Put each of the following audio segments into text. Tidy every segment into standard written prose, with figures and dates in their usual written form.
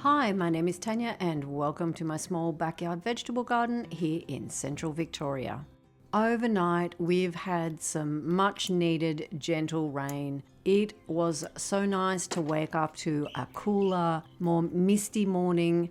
Hi, my name is Tanya and welcome to my small backyard vegetable garden here in central Victoria. Overnight, we've had some much needed gentle rain. It was so nice to wake up to a cooler, more misty morning.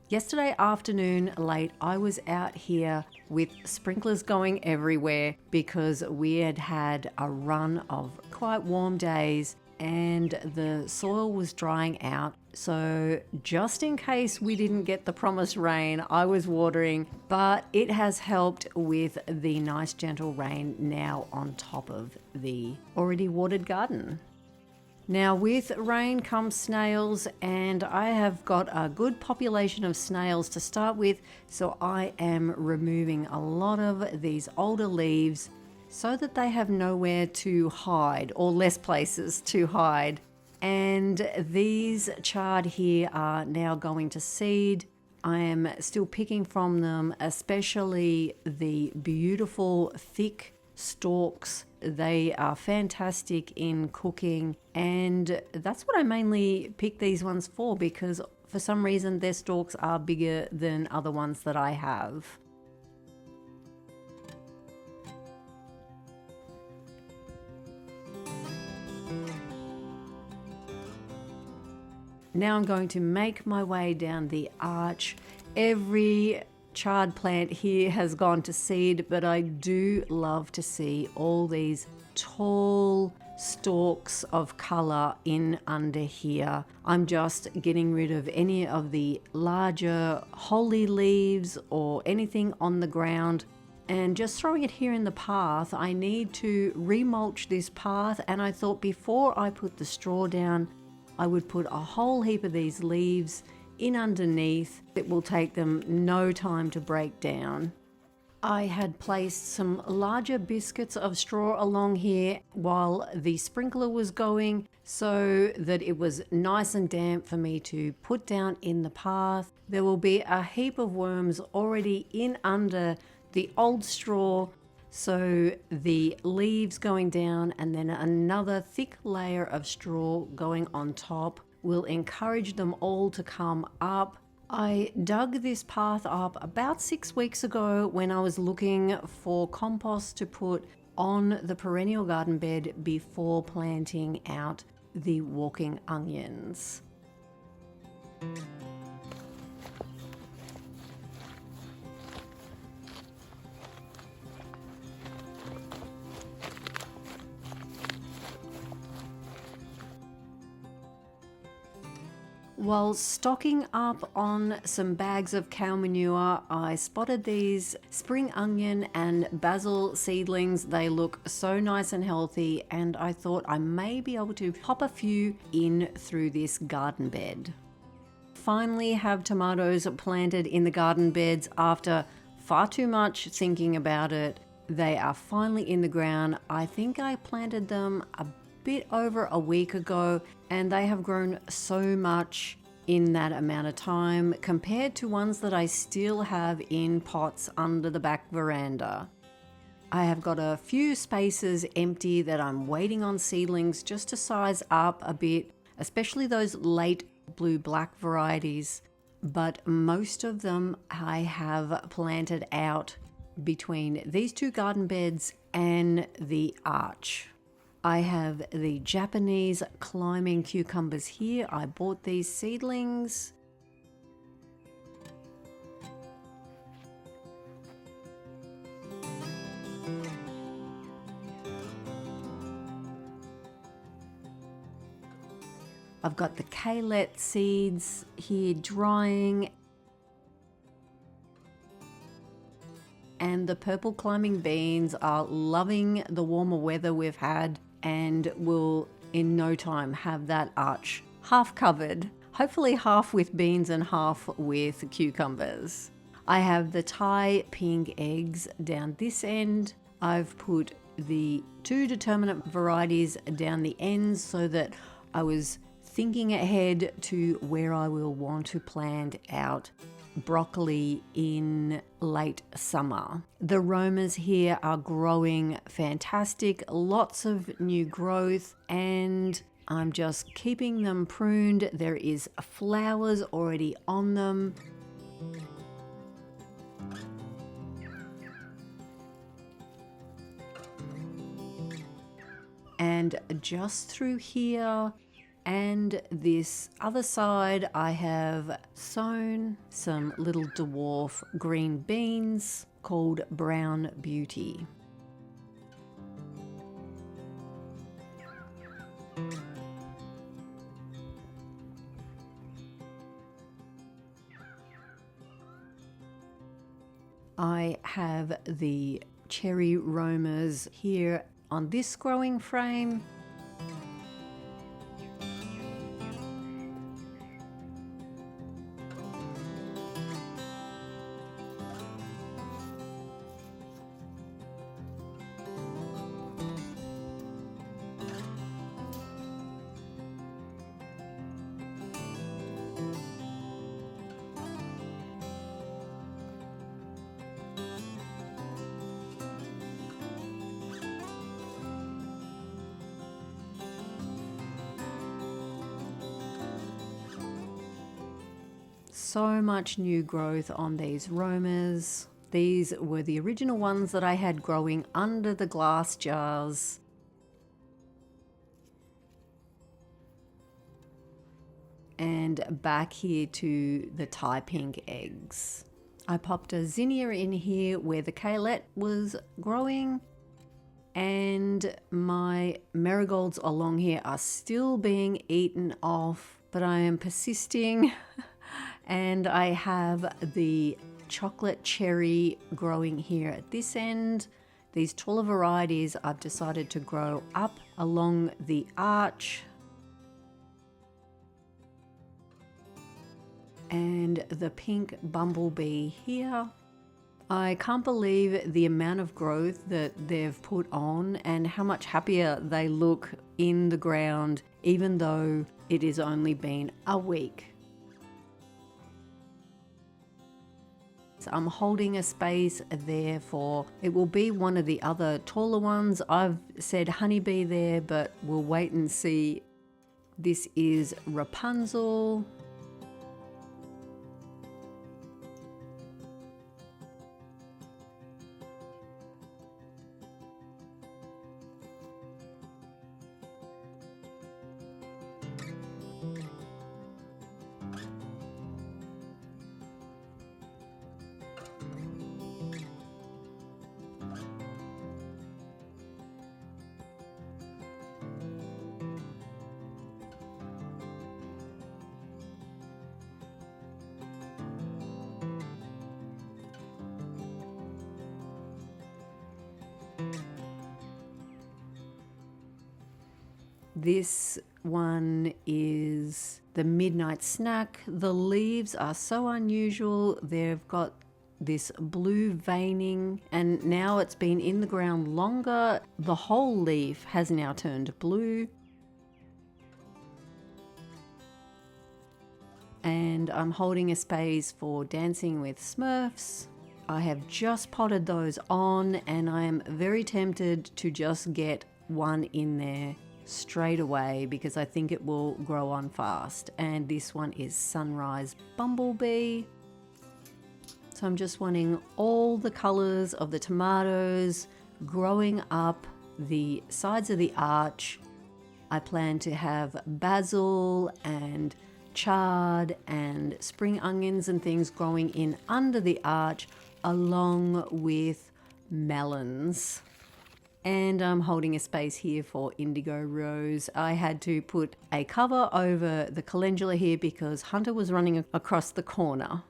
Yesterday afternoon, late, I was out here with sprinklers going everywhere because we had had a run of quite warm days and the soil was drying out. So just in case we didn't get the promised rain, I was watering, but it has helped with the nice gentle rain now on top of the already watered garden. Now with rain comes snails, and I have got a good population of snails to start with, so I am removing a lot of these older leaves so that they have nowhere to hide or less places to hide. And these chard here are now going to seed. I am still picking from them, especially the beautiful thick stalks. They are fantastic in cooking, and that's what I mainly pick these ones for, because for some reason their stalks are bigger than other ones that I have. Now I'm going to make my way down the arch. Every chard plant here has gone to seed, but I do love to see all these tall stalks of colour in under here. I'm just getting rid of any of the larger holly leaves or anything on the ground and just throwing it here in the path. I need to remulch this path, and I thought before I put the straw down, I would put a whole heap of these leaves in underneath. It will take them no time to break down. I had placed some larger biscuits of straw along here while the sprinkler was going so that it was nice and damp for me to put down in the path. There will be a heap of worms already in under the old straw, so the leaves going down and then another thick layer of straw going on top will encourage them all to come up. I dug this path up about 6 weeks ago when I was looking for compost to put on the perennial garden bed before planting out the walking onions. While stocking up on some bags of cow manure, I spotted these spring onion and basil seedlings. They look so nice and healthy, and I thought I may be able to pop a few in through this garden bed. Finally have tomatoes planted in the garden beds after far too much thinking about it. They are finally in the ground. I think I planted them a bit over a week ago, and they have grown so much in that amount of time compared to ones that I still have in pots under the back veranda. I have got a few spaces empty that I'm waiting on seedlings just to size up a bit, especially those late blue-black varieties, but most of them I have planted out between these two garden beds and the arch. I have the Japanese climbing cucumbers here. I bought these seedlings. I've got the kale seeds here drying, and the purple climbing beans are loving the warmer weather we've had and will in no time have that arch half covered, hopefully half with beans and half with cucumbers. I have the Thai pink eggs down this end. I've put the two determinate varieties down the ends so that I was thinking ahead to where I will want to plant out broccoli in late summer. The romas here are growing fantastic, lots of new growth, and I'm just keeping them pruned. There is flowers already on them. And just through here and this other side, I have sown some little dwarf green beans called Brown Beauty. I have the cherry romas here on this growing frame. So much new growth on these romas. These were the original ones that I had growing under the glass jars. And back here to the Thai pink eggs. I popped a zinnia in here where the kale was growing, and my marigolds along here are still being eaten off, but I am persisting. And I have the chocolate cherry growing here at this end. These taller varieties I've decided to grow up along the arch. And the pink bumblebee here. I can't believe the amount of growth that they've put on and how much happier they look in the ground, even though it has only been a week. I'm holding a space there for, it will be one of the other taller ones. I've said honeybee there, but we'll wait and see. This is Rapunzel. This one is the midnight snack. The leaves are so unusual. They've got this blue veining, and now it's been in the ground longer. The whole leaf has now turned blue. And I'm holding a space for Dancing with Smurfs. I have just potted those on, and I am very tempted to just get one in there straight away because I think it will grow on fast. And this one is Sunrise Bumblebee. So I'm just wanting all the colors of the tomatoes growing up the sides of the arch. I plan to have basil and chard and spring onions and things growing in under the arch, along with melons. And I'm holding a space here for indigo rose. I had to put a cover over the calendula here because Hunter was running across the corner.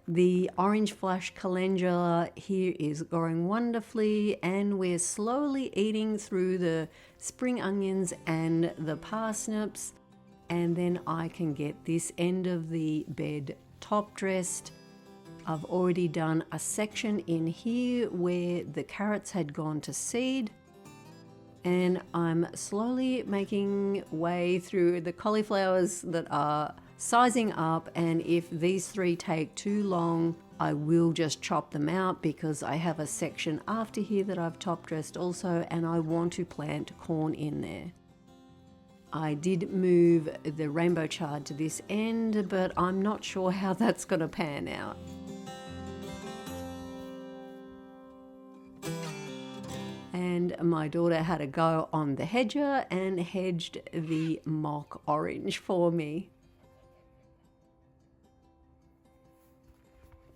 The orange flush calendula here is growing wonderfully, and we're slowly eating through the spring onions and the parsnips. And then I can get this end of the bed top dressed. I've already done a section in here where the carrots had gone to seed, and I'm slowly making way through the cauliflowers that are sizing up, and if these three take too long, I will just chop them out because I have a section after here that I've top dressed also, and I want to plant corn in there. I did move the rainbow chard to this end, but I'm not sure how that's going to pan out. And my daughter had a go on the hedger and hedged the mock orange for me.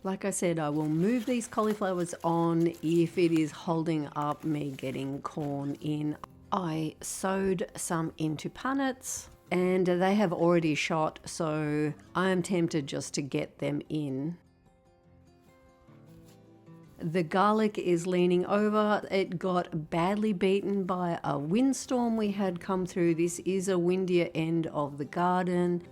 Like I said, I will move these cauliflowers on if it is holding up me getting corn in. I sowed some into punnets and they have already shot, so I am tempted just to get them in. The garlic is leaning over. It got badly beaten by a windstorm we had come through. This is a windier end of the garden.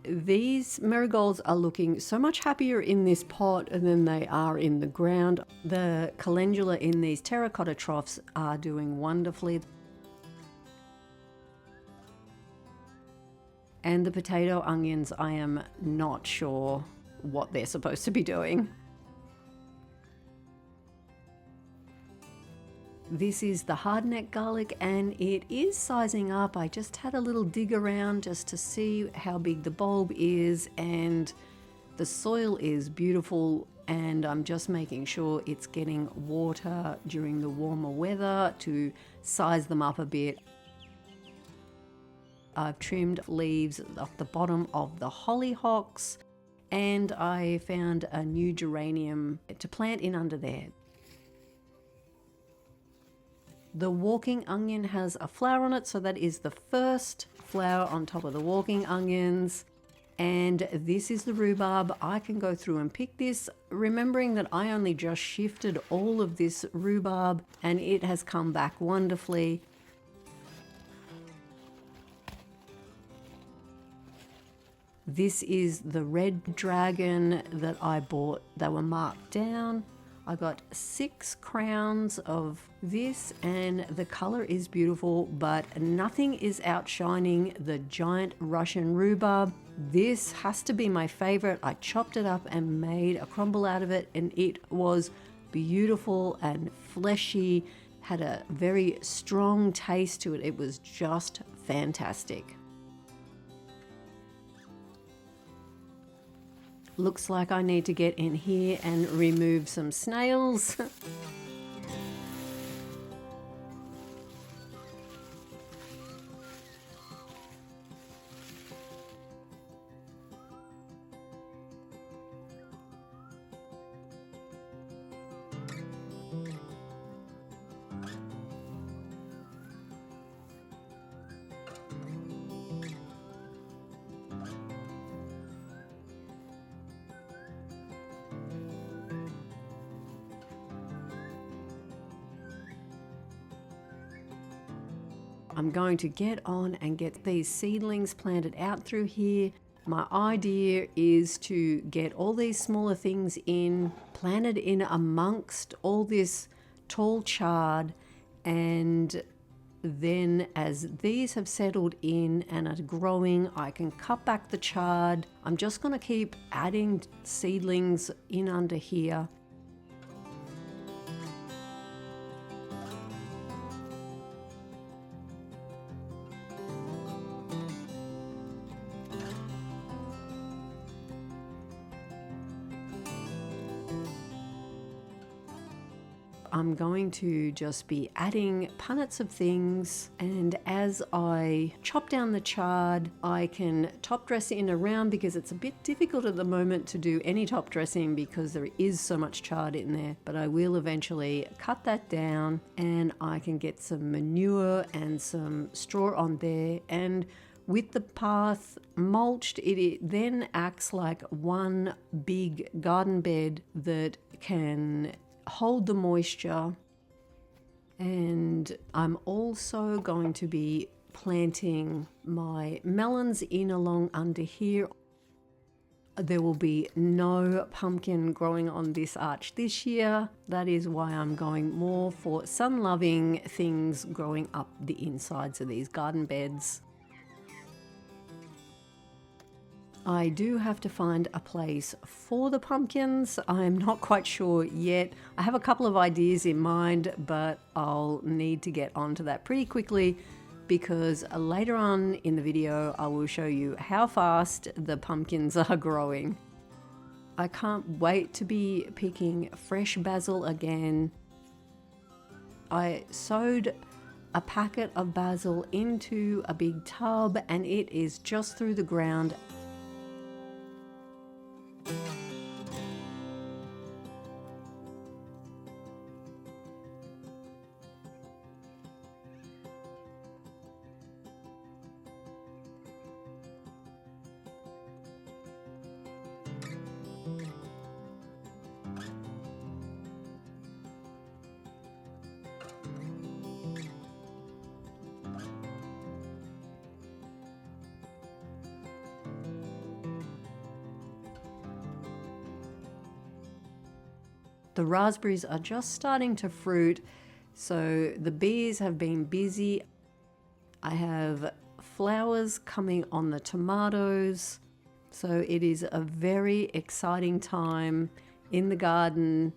These marigolds are looking so much happier in this pot than they are in the ground. The calendula in these terracotta troughs are doing wonderfully. And the potato onions, I am not sure what they're supposed to be doing. This is the hardneck garlic and it is sizing up. I just had a little dig around just to see how big the bulb is, and the soil is beautiful, and I'm just making sure it's getting water during the warmer weather to size them up a bit. I've trimmed leaves off the bottom of the hollyhocks, and I found a new geranium to plant in under there. The walking onion has a flower on it, so that is the first flower on top of the walking onions. And this is the rhubarb. I can go through and pick this, remembering that I only just shifted all of this rhubarb and it has come back wonderfully. This is the red dragon that I bought. They were marked down. I got 6 crowns of this and the color is beautiful, but nothing is outshining the giant Russian rhubarb. This has to be my favorite. I chopped it up and made a crumble out of it, and it was beautiful and fleshy, had a very strong taste to it. It was just fantastic. Looks like I need to get in here and remove some snails. I'm going to get on and get these seedlings planted out through here. My idea is to get all these smaller things in, planted in amongst all this tall chard, and then as these have settled in and are growing, I can cut back the chard. I'm just going to keep adding seedlings in under here. I'm going to just be adding punnets of things, and as I chop down the chard, I can top dress in around, because it's a bit difficult at the moment to do any top dressing because there is so much chard in there, but I will eventually cut that down and I can get some manure and some straw on there. And with the path mulched, it then acts like one big garden bed that can hold the moisture. And I'm also going to be planting my melons in along under here. There will be no pumpkin growing on this arch this year. That is why I'm going more for sun-loving things growing up the insides of these garden beds. I do have to find a place for the pumpkins. I'm not quite sure yet. I have a couple of ideas in mind, but I'll need to get onto that pretty quickly, because later on in the video I will show you how fast the pumpkins are growing. I can't wait to be picking fresh basil again. I sowed a packet of basil into a big tub and it is just through the ground. The raspberries are just starting to fruit, so the bees have been busy. I have flowers coming on the tomatoes, so it is a very exciting time in the garden.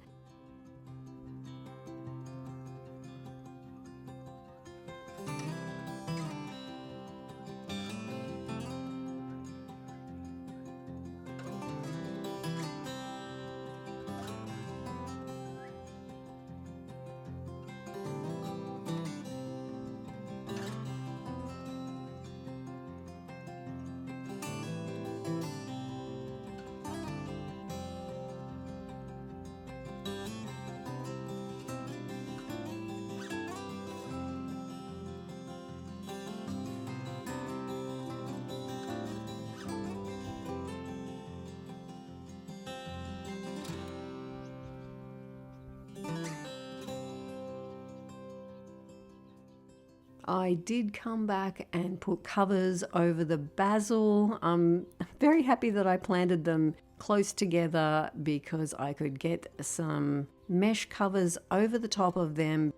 I did come back and put covers over the basil. I'm very happy that I planted them close together because I could get some mesh covers over the top of them.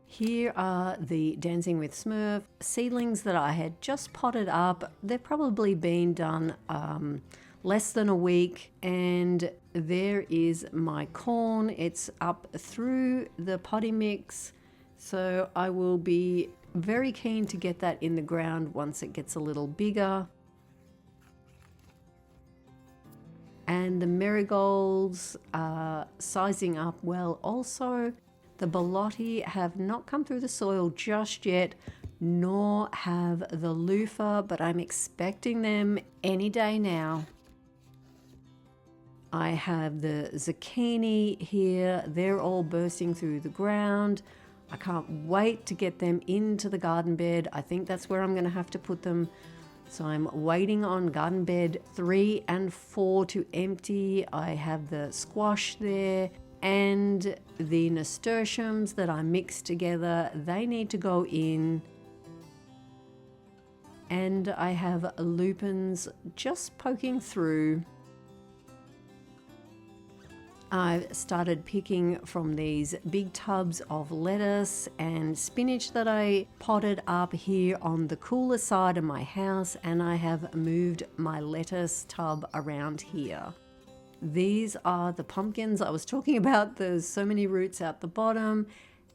Here are the Dancing with Smurf seedlings that I had just potted up. They've probably been done less than a week, and there is my corn. It's up through the potty mix, so I will be very keen to get that in the ground once it gets a little bigger. And the marigolds are sizing up well also. The borlotti have not come through the soil just yet, nor have the loofah, but I'm expecting them any day now. I have the zucchini here. They're all bursting through the ground. I can't wait to get them into the garden bed. I think that's where I'm going to have to put them. So I'm waiting on garden bed 3 and 4 to empty. I have the squash there and the nasturtiums that I mixed together. They need to go in. And I have lupins just poking through. I've started picking from these big tubs of lettuce and spinach that I potted up here on the cooler side of my house, and I have moved my lettuce tub around here. These are the pumpkins I was talking about. There's so many roots out the bottom,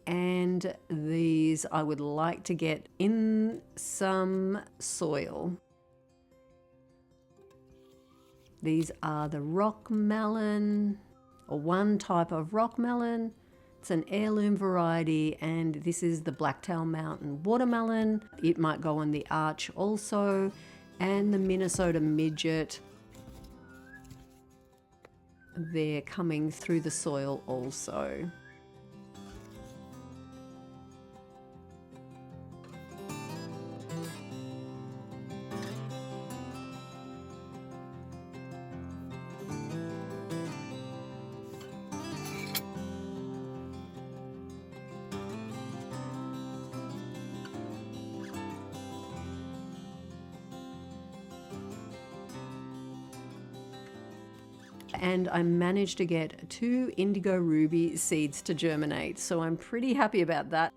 and these I would like to get in some soil. These are the rock melon, or one type of rock melon. It's an heirloom variety, and this is the Blacktail Mountain watermelon. It might go on the arch also, and the Minnesota midget. They're coming through the soil also. And I managed to get 2 indigo ruby seeds to germinate, so I'm pretty happy about that.